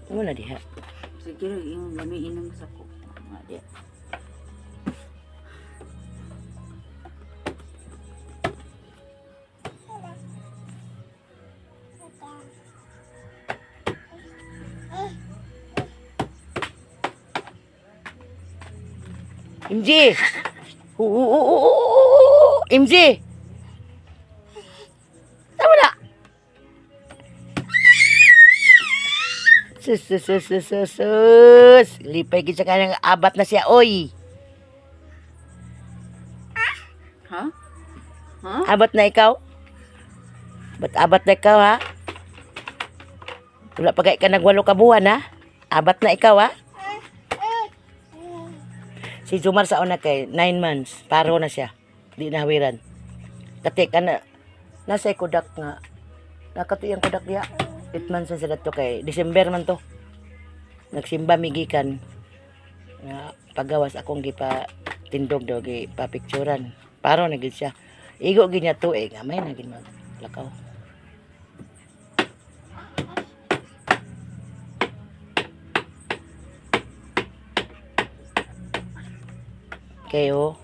Muna diha. Sige, yung lamiin ng sako. Nga di. MJ! MJ! Tama na! Sus! Lipay kita kanyang abat na siya, oy! Ha? Ha? Abat na ikaw? Abat na ikaw, ha? Wala pagay ka nagwalo ka buwan, ha? Abat na ikaw, ha? Si Jumar sa una kay 9 months. Paro na siya. Di nahawiran. Kati ka na. Nasa kudak nga. Nakatuyang kudak diya. 8 months na sila to kay December man to. Nagsimba migikan. Pagawas akong gipa tindog daw gipa picturean. Paro na gid siya. Igo gid niya to gamay na gid maglakaw. Kayo,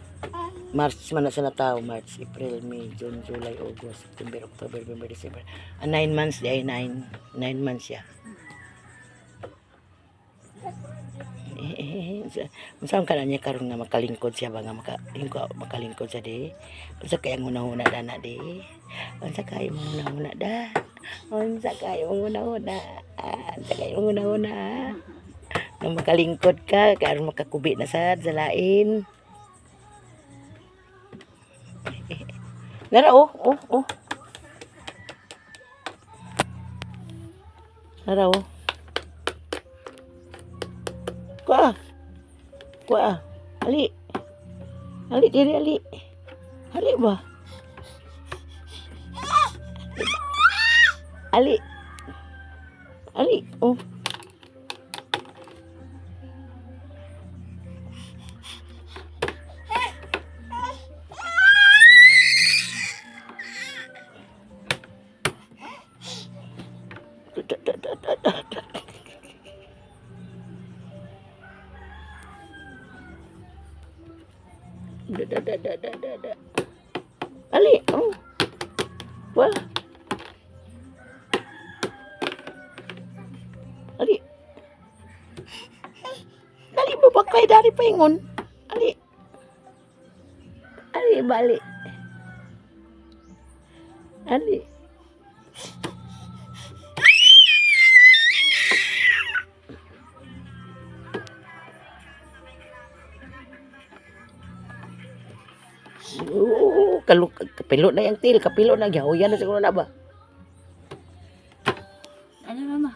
March man na sa tao, March, April, May, June, July, August, September, October, November, December. 9 months di ay 9 months siya. Masam ka na niya karon nga makalingkod siya ba nga makalingkod siya di. Unsa kay ang una-una dana di. Unsa kay mo una-una da. Unsa kay mo una-una. Unsa kay mo una-una. Nang makalingkod ka karon makakubi na sad sa lain. Nara oh. Nara oh. Kuha. Ali. Ali diri ali. Ali ba? Ali. Ali oh. Ali, oh. Wah. Ali. Dali mo ba kay dari paingon? Ali. Ali balik. Ali. Kapilo na yung til, kapilo na, gihawayan na siguro na ba? Ano mama?